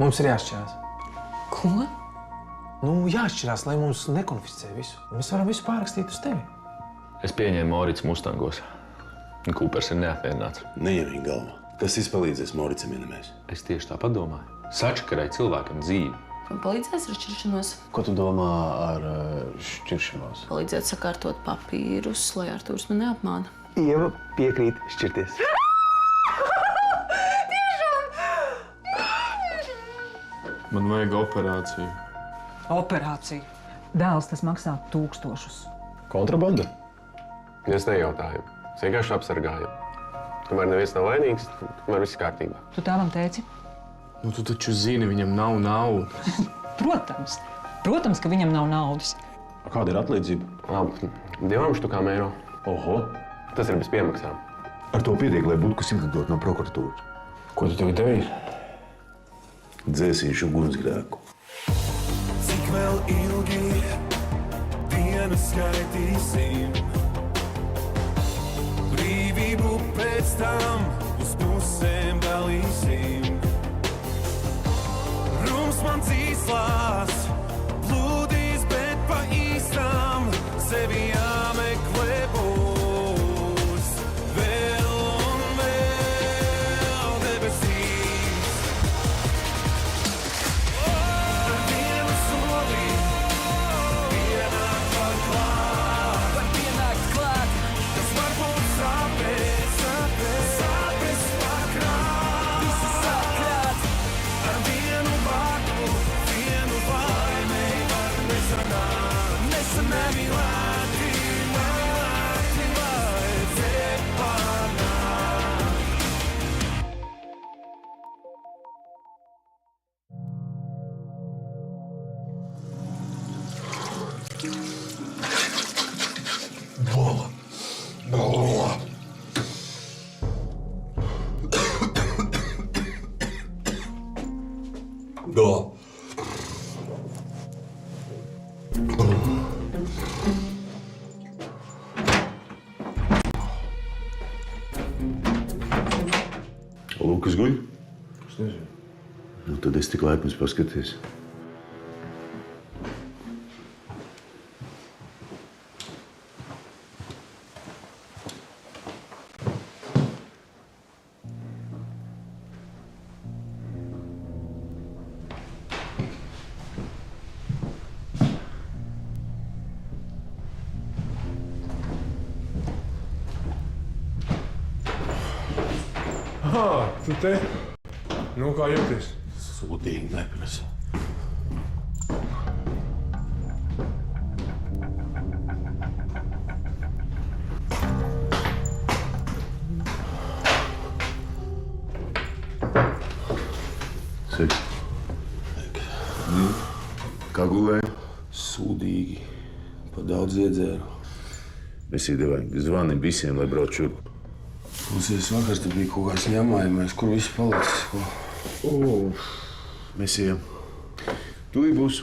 Mums ir jāšķirās. Ko? Nu, jāšķirās, lai mums nekonfiscē visu. Mēs varam visu pārrakstīt uz tevi. Es pieņēmu Morits Mustangos. Kūpers ir neapmierināts. Neņem viņa galvā. Kas izpalīdzēs Moricam, ja ne mēs? Es tieši tāpat domāju. Sačakarēja cilvēkam dzīvi. Man palīdzēs ar šķiršanos? Ko tu domā ar šķiršanos? Palīdzēt sakārtot papīrus, lai Artūrs man neapmāna. Ieva piekrīt šķirties. Man vajag operāciju. Operācija. Dēls tas maksā 1000. Kontrabanda? Es nejautāju. Es vienkārši apsargāju. Kamēr neviens nav vainīgs, tomēr viss kārtībā. Tu tēvam teici? Nu, tu taču zini, viņam nav naudas. Protams. Protams, ka viņam nav naudas. Kāda ir atlīdzība? Labi, 2 štukām eiro. Oho. Tas ir bez piemaksām. Ar to pietiek, lai Budkus izlidot no prokuratūras. Ko tu tagad darīji? Dzēsīšu ugunsgrēku. Cik vēl ilgi dienu skaitīsim, brīvību pēc tam uz pusēm dalīsim. Rums man dzīslās, plūdīs, bet pa īstām sevi jāmeklē būs. Vēl un vēl debesīs. Ar vienu soli pienāk var klāt. Var pienākt klāt. Tas varbūt sāpēs, sāpes pakrāt. Visi sāk krāt. Ar vienu vārdu, vienu vaimei var nesanāt. Nesanāt mīlēti, mīlēti vajadzēja panākt. Bola. Bola. Bola. Lukas guļ? Es nezinu. Nu, tad es tik laipns paskaties. Tu te? Nu, kā jūties? Sūdīgi neprasa. Sek. Kā gulēji? Sūdīgi. Pa daudz iedzēru. Es iedevēju zvani visiem, lai brauc šurp. Klausies, vakar te bija kaut kāds ņemājumais, kur viss palicis. Mēs ejam. Tūlīt būs.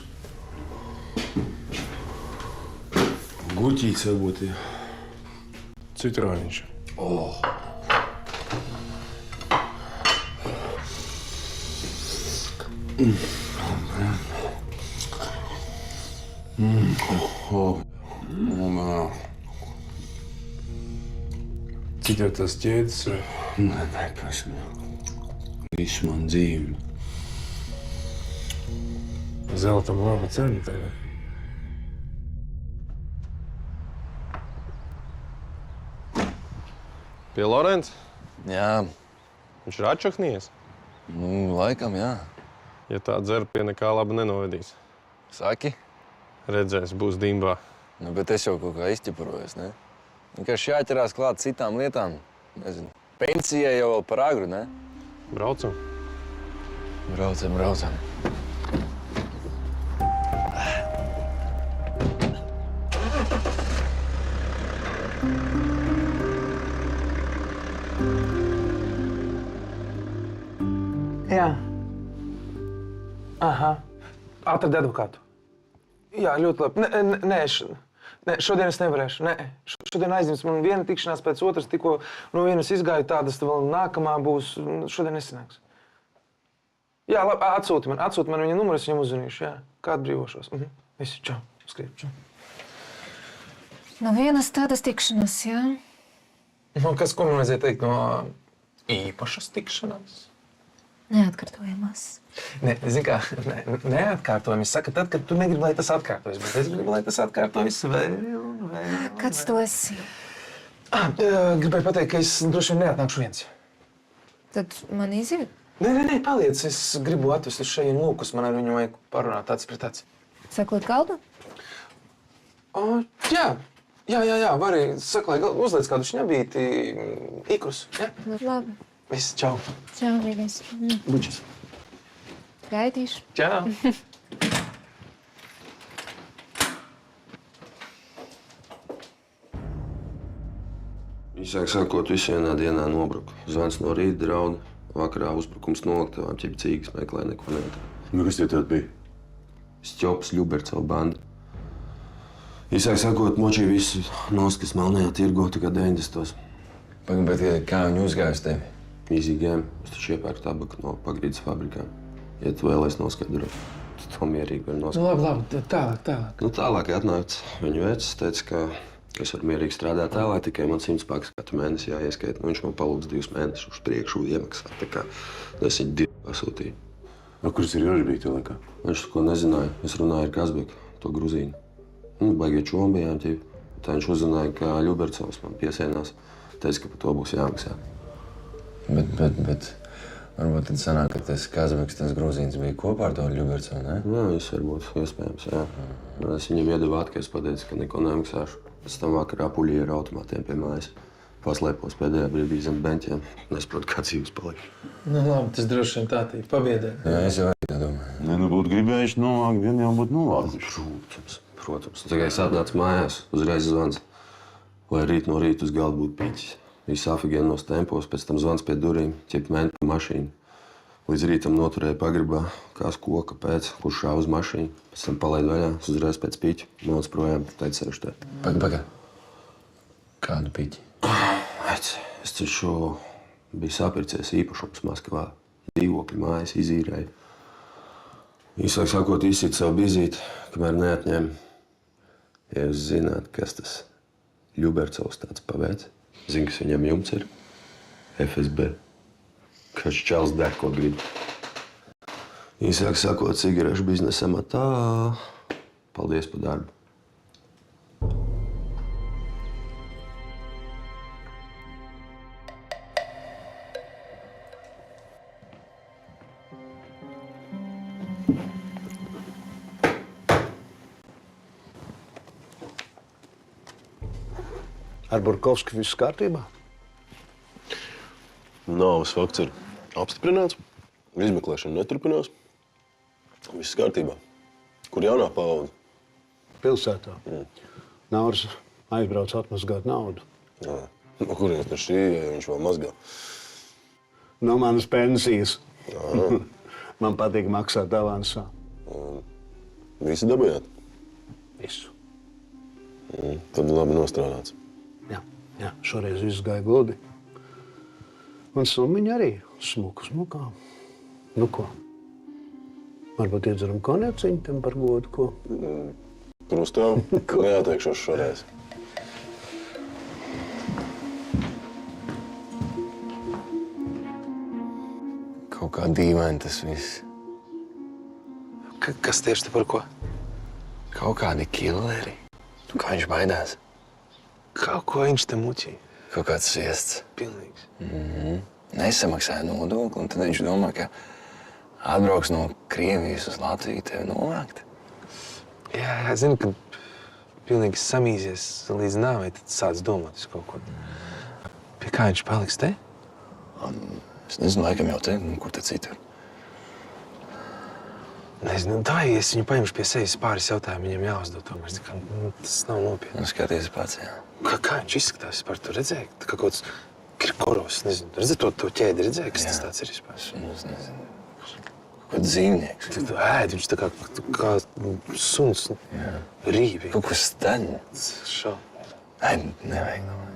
Guķīts varbūt ir. Citroniņš. Cik tev tas ķēdes? Nē, neprasa. Visu man dzīvi. Zeltam laba cena tagad. Pie Lorence? Jā, Viņš ir atšaknies. nu, laikam, jā. Ja tā dzer pie nekā laba nenovedīs. Saki? Redzēs, būs dimbā. Nu, bet es jau kaut kā izķeparojos, ne? Vienkārši jāķerās klāt citām lietām. Nezinu, pensijai jau vēl par agru, ne? Braucam. Braucam, braucam. Jā. Aha. Atradi advokātu. Jā, ļoti labi. Nē, šodien es nevarēšu. Nē, šodien aizņems man viena tikšanās pēc otras. Tikko no vienas izgāju tādas, tad vēl nākamā būs. Šodien nesanāks. Jā, labi, atsūti man viņa numuru, es viņam uzzvanīšu, jā. Kādu brīvošos. Visi, čau, skrieb, čau. No vienas tādas tikšanās, jā? Nu, ko man vajadzēja teikt no īpašas tikšanās? Neatkartojamās. Nē, zini kā, neatkārtojam. Es saku tad, kad tu negribi, lai tas atkārtojas, bet es gribu, lai tas atkārtojas vēl. Kāds tu esi? Gribēju pateikt, ka es droši vien neatnākšu viens. Tad man izjūt? Nē, paliec. Es gribu atvest uz šeit Lūkus. Man ar viņu vajag parunāt tāds pret tāds. Sakot galdu? Jā, vari saklāt, uzliec kādu šņabīti, ikrus, jā? Labi. Viss, čau. Čau, Vigais. Bučas. Gaidīšu. Čau. Īsāk sakot, visu vienā dienā nobruka. Zvans no rīta draudi, vakarā uzbrukums noliktavām, ķipcīgas meklē neko neatrada. Nu, kas tie tad bija? Stjops, Ļubercova banda. Īsāk sakot, močīja visu noskas melnajā tirgo, tā kā 90. Bet kā viņi uzgājas tevi? Easy game. Es taču iepērku tabaku no pagrīdes fabrikām. Ja tu vēlies noskaidrot, tad to mierīgi var noskaidrot. Labi, tālāk. Nu, tālāk atnāca viņa vecs, teica, ka es varu mierīgi strādāt tālāk, tikai man 100 paks katru mēnesi jāieskaita. Viņš man palūdz 2 mēnešus uz priekšu iemaksāt, tā kā es viņu 2 pasūtīju. Kuras ir Joži bija tev laikā? Viņš to nezināja. Es runāju ar Kazbeku, to gruzīnu. Baigie čomi bijām ķipi. Tā viņš uzzināja, ka Ļubercovs man piesienās. Teica, ka par to būs jāmaksā. Bet varbūt tad sanāk, ka tas Kazbeks, tas grūzīns bija kopā ar to Ļubercovu, ne? Jā, viss varbūt iespējams, jā. Es viņam iedevu atkārt, pateicu, ka neko nemaksāšu. Pēc tam vakarā puļīja ar automātiem pie mājas. Paslēpos pēdējā brīdī zem beņķiem. Nesaprotu, kā dzīves palika. Nu, labi, tas droši vien tā tīk pabiedē. Jā, es jau arī tā domāju. Nē, nu būtu gribējuši novākt, vien jau būtu novākuši. Protams. Tikai es atnācu mājās, uzreiz zvans, lai rīt no rīta uz galda būtu piķis. Viss afigēnos tempos, pēc tam zvans pie durīm, ķip mentu mašīnu. Līdz rītam noturēja pagribā, kās koka pēc, kurš šāva uz mašīnu. Pēc tam palaid vaļā, uzreiz pēc piķa, mūc projām, teica sēž te. Paga. Kādu piķi? Es taču biju sapircies īpašums Maskavā. Dzīvokļu mājas izīrēju. Īsāk sakot, izsit savu bizīti, kamēr neatņēmu. Ja jūs zināt, kas tas Ļubercovs tāds paveic, zinu, kas viņam jumts ir FSB. Kāds čals der, ko grib. Īsāk sakot, cigarešu biznesa amatā. Paldies par darbu. Ar Burkovski viss kārtībā? Nāves fakts ir apstiprināts. Izmeklēšana neturpinās. Viss kārtībā. Kur jaunā paudze? Pilsētā. Nauris aizbrauc atmazgāt naudu. Jā. No kurienes tad šī, ja viņš vēl mazgā? No manas pensijas. Man patīk maksāt avansā. Visi dabējāt? Visu. Tad labi nostrādāts. Jā, šoreiz viss gāja gludi. Un summiņa arī smukā. Nu ko? Varbūt iedzeram konjaciņu tam par godu, ko? Krustāv, neatteikšos šoreiz. Kaut kā dīvaini tas viss. Kas tieši te par ko? Kaut kādi killeri. Kā viņš baidās? Kaut ko viņš te muķīja. Kaut kāds sviests. Pilnīgs. Nesamaksāja nodokli, un tad viņš domā, ka atbrauks no Krievijas uz Latviju tevi novākt. Jā, zinu, ka pilnīgi samīzies līdz nāvei, tad sāc domāt uz kaut ko. Pie kā viņš paliks te? Es nezinu, laikam jau te, kur te citur. Nezinu, vai es viņu paņemšu pie sevis pāris jautājumu, viņam jāuzdod tomēr. Tas nav nopietni. Nu, skaties pats, jā. Kā viņš izskatās vispār? Tu redzēji? Tā kā kaut kāds Kirkorovs, nezinu. Redzēji to ķēdi, redzēji, kas tas tāds ir vispār? Es nezinu. Kaut kāds dzīvnieks. Tu ēd, viņš tā kā suns. Rībīgi. Kaut kas staļ. Nevajag domāt.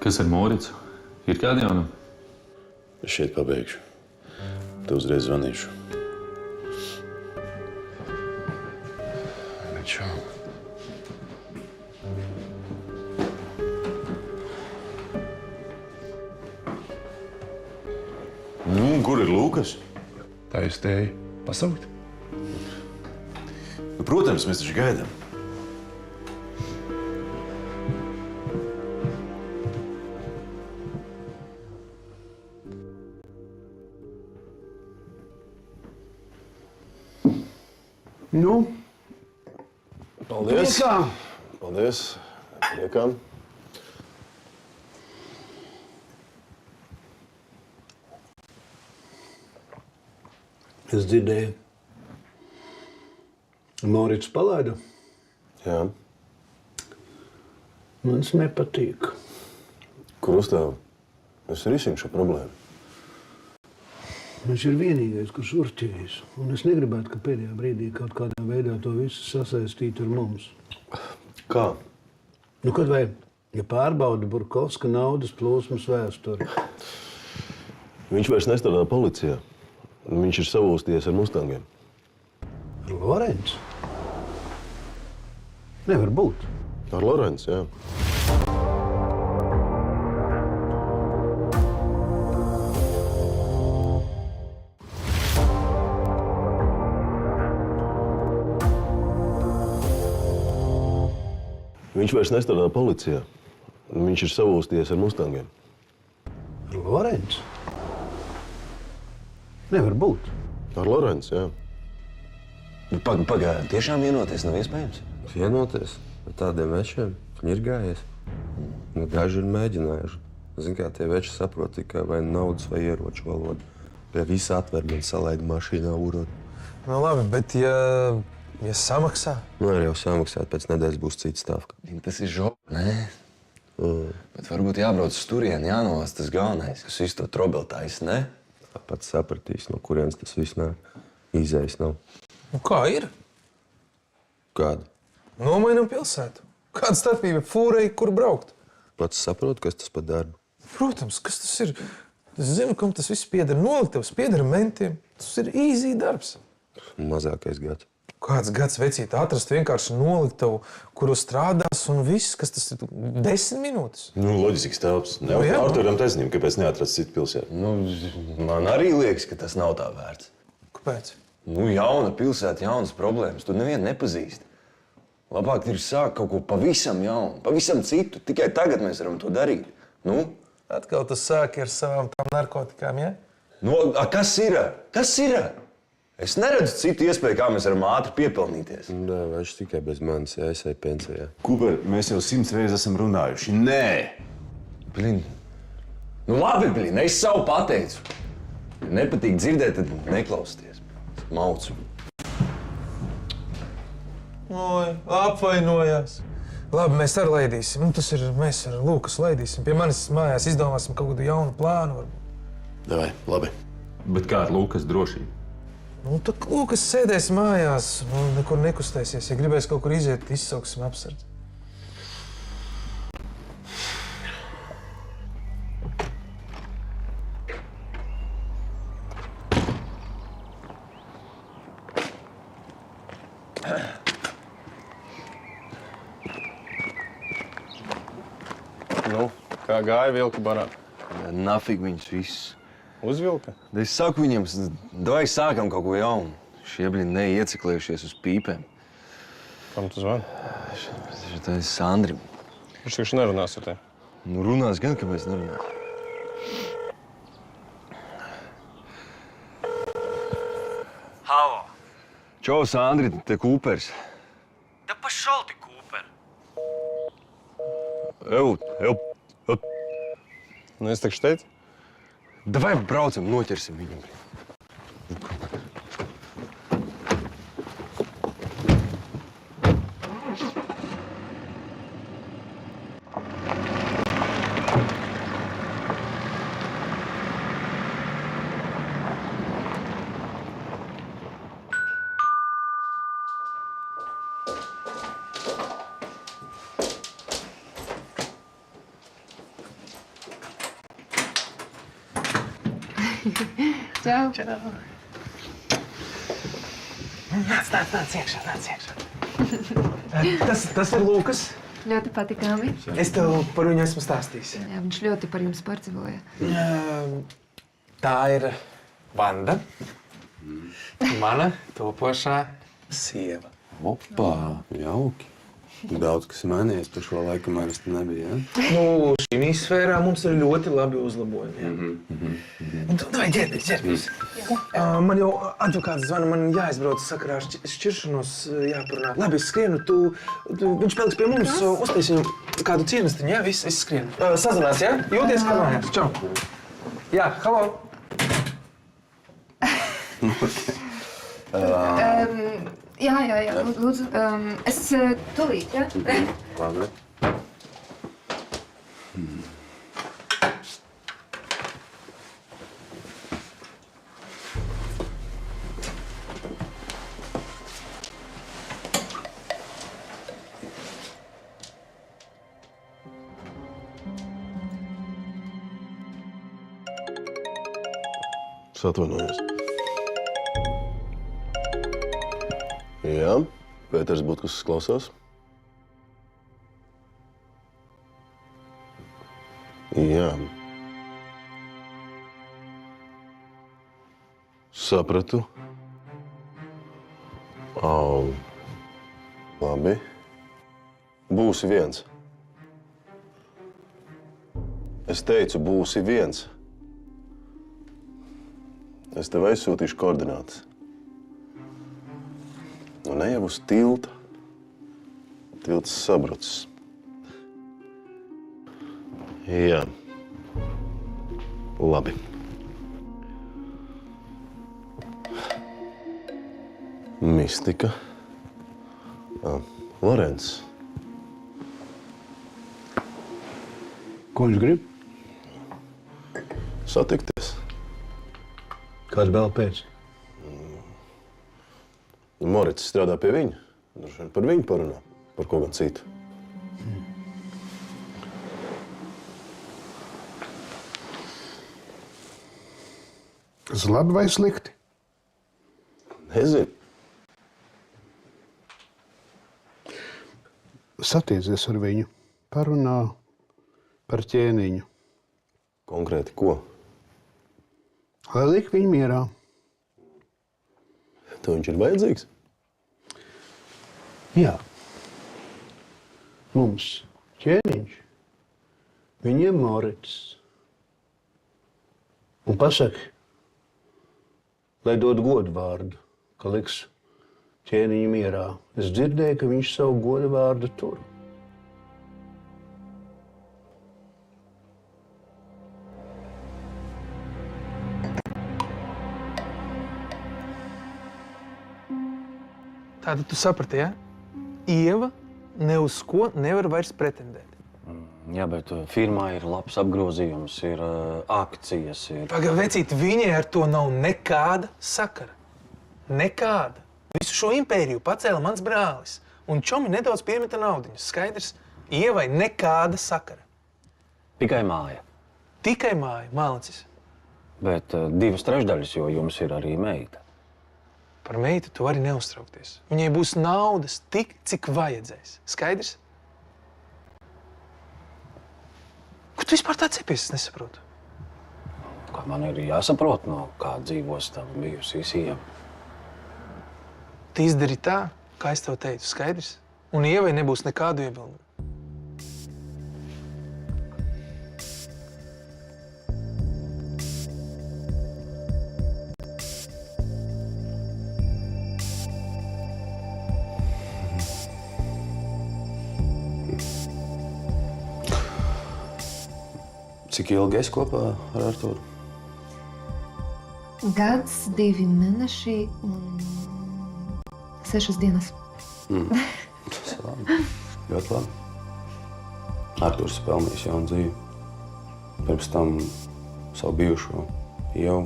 Kas ar Moricu? Ir kādi jaunumi? Es šeit pabeigšu. Tev uzreiz zvanīšu. Čau. Nu, un kur ir Lūkas? Tā jūs tēji pasaukt? Nu, protams, mēs taču gaidām. Nu, Paldies! Priekā. Paldies! Priekām! es dzirdēju, Morits palaida. Jā. Man tas nepatīk. Kur uzstāv? Es risinu šo problēmu. Viņš ir vienīgais, kurš urķējis. Un es negribētu, ka pēdējā brīdī kaut kādā veidā to visu sasaistītu ar mums. Kā? Nu, kad vai, ja pārbauda Burkovska naudas plūsmas vēsturi? Viņš vairs nestrādā policijā. Viņš ir savūstījies ar mustangiem. Ar Lorencu? Nevar būt. Ar Lorencu, jā. Viņš vairs nestrādā policijā. Viņš ir savūstījies ar mustangiem. Ar Lorencu? Nevar būt. Ar Lorencu, jā. Pagaidām, tiešām vienoties nav iespējams? Vienoties ar tādiem večiem ņirgājies. Nu, daži ir mēģinājuši. Zin kā, tie veči saprot tikai vai naudas vai ieroču valodu. Pie visa atver man salaida mašīnā urot. Nu labi, bet ja samaksā? Nu, arī jau samaksāt, pēc nedēļas būs cita stāvka. Tas ir žob, nē? Bet varbūt jābrauc uz turieni, jānovāc tas galvenais, kas visu to trobeli taisa, ne? Pats sapratīs, no kurienes tas viss nāk. Izējas nav. Nu kā ir? Kāda? Nomainam pilsētu. Kāda starpība fūrei, kur braukt? Pats saprot, kas tas par darbu. Protams, kas tas ir? Es zinu, kam tas viss pieder noliktavas, pieder mentiem. Tas ir easy darbs. Mazākais gads. Kāds gads vecīt atrast vienkārši noliktavu, kuru strādās un viss, kas tas ir 10 minūtes. Nu, loģisks telps. Nu, jā. Arturam taisnība, kāpēc neatrast citu pilsētu. Nu, man arī liekas, ka tas nav tā vērts. Kāpēc? Nu, jauna pilsēta, jaunas problēmas. Tu nevienu nepazīsti. Labāk ir sākt kaut ko pavisam jaunu, pavisam citu. Tikai tagad mēs varam to darīt. Nu? Atkal tu sāki ar savām tām narkotikām, ja? Nu, kas ir? Kas ir? Es neredzu citu iespēju, kā mēs varam ātri piepelnīties. Jā, viņš tikai bez manis jāsai pensijā. Kuper, mēs jau 100 reizes esam runājuši. Nē! Blin. Nu labi, blin, es savu pateicu. Ja nepatīk dzirdēt, tad neklausieties. Maucu. Oi, apvainojās. Labi, mēs arī laidīsim. Nu, tas ir, mēs ar Lūkas laidīsim. Pie manis mājās izdomāsim kaut kādu jaunu plānu. Varbūt. Davai, labi. Bet kā ar Lūkas drošību? Nu, tad Lūkas sēdēs mājās, nu, nekur nekustēsies. Ja gribēs kaut kur iziet, izsauksim apsardzi. Nu, kā gāja vilku barā? Nafig viņus visus. Uzvilka? Es saku viņiem, davai sākam kaut ko jaunu. Šie blin neieciklējušies uz pīpēm. Kam tu zvani? Tā ir Sandrim. Viņš taču nerunās ar tevi. Nu, runās gan, kāpēc nerunā. Halo. Čau, Sandri, te Kūpers. Да пошел ты, Купер. Ev. Nu, es taču teicu. Davai braucam, noķersim viņu. Čau. Nāc iekšā. Tas ir Lūkas. Ļoti patīkami. Es tev par viņu esmu stāstījis. Jā, viņš ļoti par jums pārdzīvoja. Tā ir Vanda. Mana topošā sieva. Opā, jauki. Daudz kas mainījies par šo laiku, kamēr es te nebiju, ja? Nu, šī sfērā mums ir ļoti labi uzlabojumi. Vai ģērbies? Man jau advokāts zvana, man jāizbrauc sakarā ar šķiršanos jāparunā. Labi, es skrienu, viņš paliks pie mums, uztaisīsim kādu cienestiņu, jā? Viss skrienu. Sazināts, jā? Jūties kā mājās. Čau. Jā, halo. Jā, lūdzu. Es tūlīt, jā? Labi. Es atvainojos. Jā, Pēters Butkus klausās. Jā. Sapratu. Labi. Būsi viens. Es teicu, būsi viens. Es tev aizsūtīšu koordinātas. Nu, ne jau uz tilta. Tilts sabrucis. Jā. Labi. Mistika. Lorenz. Ko viņš grib? Satikties. Kāds vēl pēc? Morits strādā pie viņa. Droši vien par viņu parunā. Par ko gan citu. Tas labi vai slikti? Nezinu. Satiecies ar viņu. Parunā par ķēniņu. Konkrēti ko? Lai liek viņu mierā. Tev viņš ir vajadzīgs? Jā. Mums ķēniņš. Viņiem Morits. Un pasaki, lai dod godu vārdu, ka liks ķēniņu mierā. Es dzirdēju, ka viņš savu godu vārdu tur. Tātad tu saprati, ja? Ieva ne uz ko nevar vairs pretendēt. Jā, bet firmā ir labs apgrozījums, ir akcijas. Pagaid, vecīt, viņai ar to nav nekāda sakara. Nekāda. Visu šo impēriju pacēla mans brālis. Un čomi nedaudz piemeta naudiņas. Skaidrs, Ievai nekāda sakara. Tikai māja. Tikai māja, mālacis. Bet 2/3, jo jums ir arī meita. Par meitu tu vari neuztraukties. Viņai būs naudas tik, cik vajadzēs. Skaidrs? Ko tu vispār tā cepies, es nesaprotu? Kā man ir jāsaprot, no kā dzīvos tam bijusī sieva. Tu izdari tā, kā es tev teicu, skaidrs? Un Ievai nebūs nekādu iebildumu. Cik ilgi esi kopā ar Arturu? Gads, 2 mēneši un 6 dienas. Tas labi. Ļoti labi. Arturs pelnījis jaunu dzīvi. Pirms tam savu bijušo Ievu.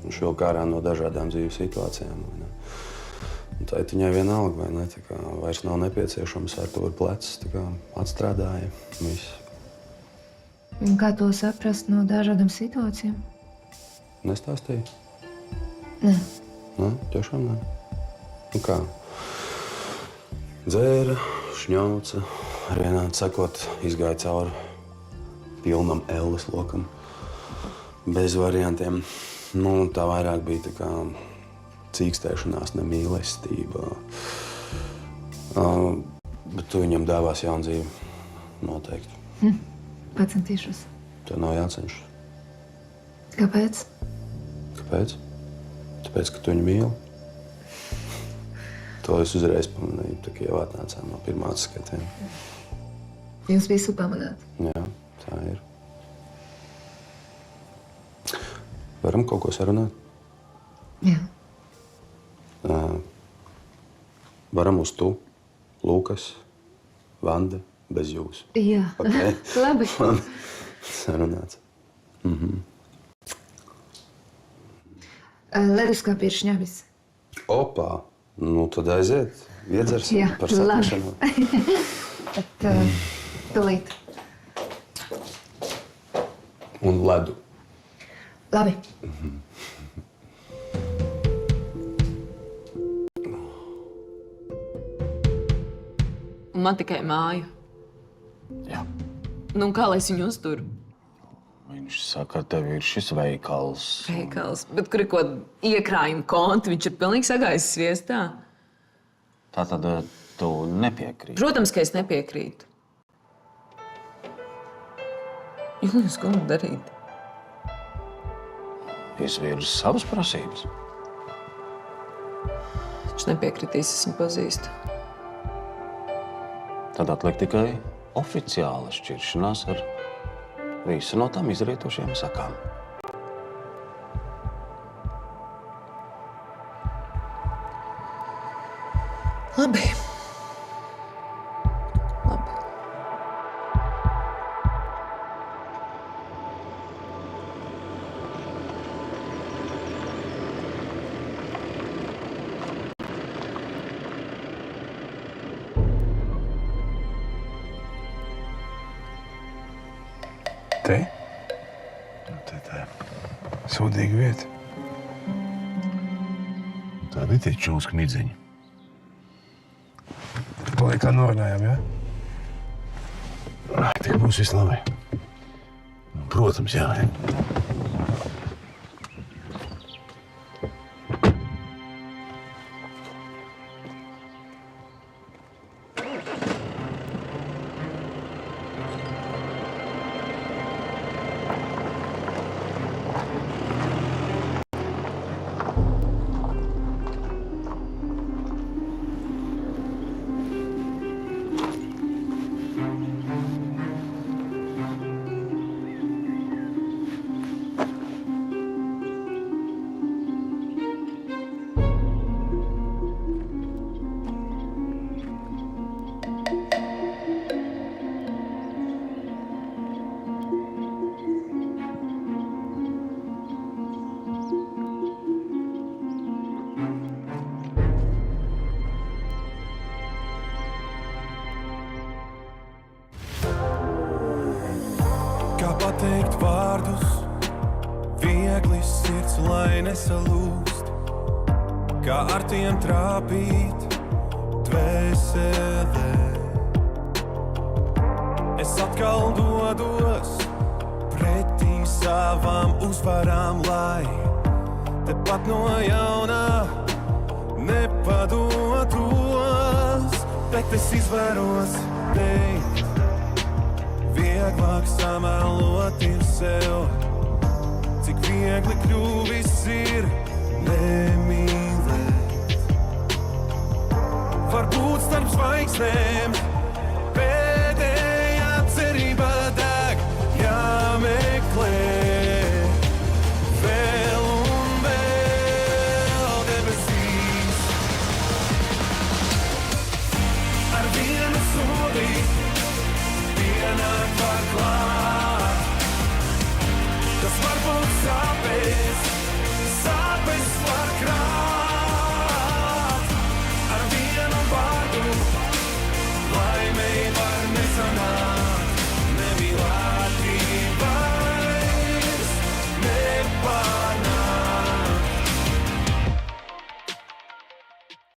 Viņš vēl kārā no dažādām dzīves situācijām. Un tā ir viņai vienalga, vai ne? Tā kā vairs nav nepieciešams Artura plecs. Tā kā atstrādāja. Viss. Un kā to saprast no dažādām situācijām? Nestāstīju? Nē. Nu, tiešām nē. Nu kā? Dzēra, šņauca, ar vienādi sakot, izgāja cauri pilnam elles lokam. Bez variantiem. Nu, tā vairāk bija tā kā cīkstēšanās, nemīlestība. Bet tu viņam dāvās jaunu dzīvi. Noteikti. Pacentīšos. Tev nav jācenšas. Kāpēc? Kāpēc? Tāpēc, ka tu viņu mīli. To es uzreiz pamanīju, tā kā jau atnācām no pirmās skatiena. Jums visu pamanāt. Jā, tā ir. Varam kaut ko sarunāt? Jā. Varam uz tu, Lukas, Vanda, bez jūs. Jā. Okay. Labi. Sarunāts. Leduskapī ir šņabis. Opā! Nu, tad aiziet. Iedzersim Jā, par labi. satikšanu. Bet tūlīt. Un ledu. Labi. Un man tikai māja. Jā. Nu, kā lai es viņu uzturu? Viņš saka, tev ir šis veikals. Veikals. Bet kur ir ko iekrājuma konti? Viņš ir pilnīgi sagājis sviestā. Tātad tu nepiekrīti. Protams, ka es nepiekrītu. Jūlijus, ko man darīt? Izvirzi savas prasības. Viņš nepiekritīs, es viņu pazīstu. Tad atliek tikai oficiāla šķiršanās ar visu no tam izrietošiem sakām. Labi. Te? Te tā sūdīga vieta. Tā bija tie čūska midzeņi. Lai kā norunājām, jā? Tik būs viss labi. Protams, jā. Kā pateikt vārdus, viegli sirds, lai nesalūst, kā ar tiem trāpīt dvēselē. Es atkal dodos pretī savām uzvarām, lai tepat no jaunā nepadotos, bet es izvēros teikt. Vieglāk sameloties sev, cik viegli kļuvis ir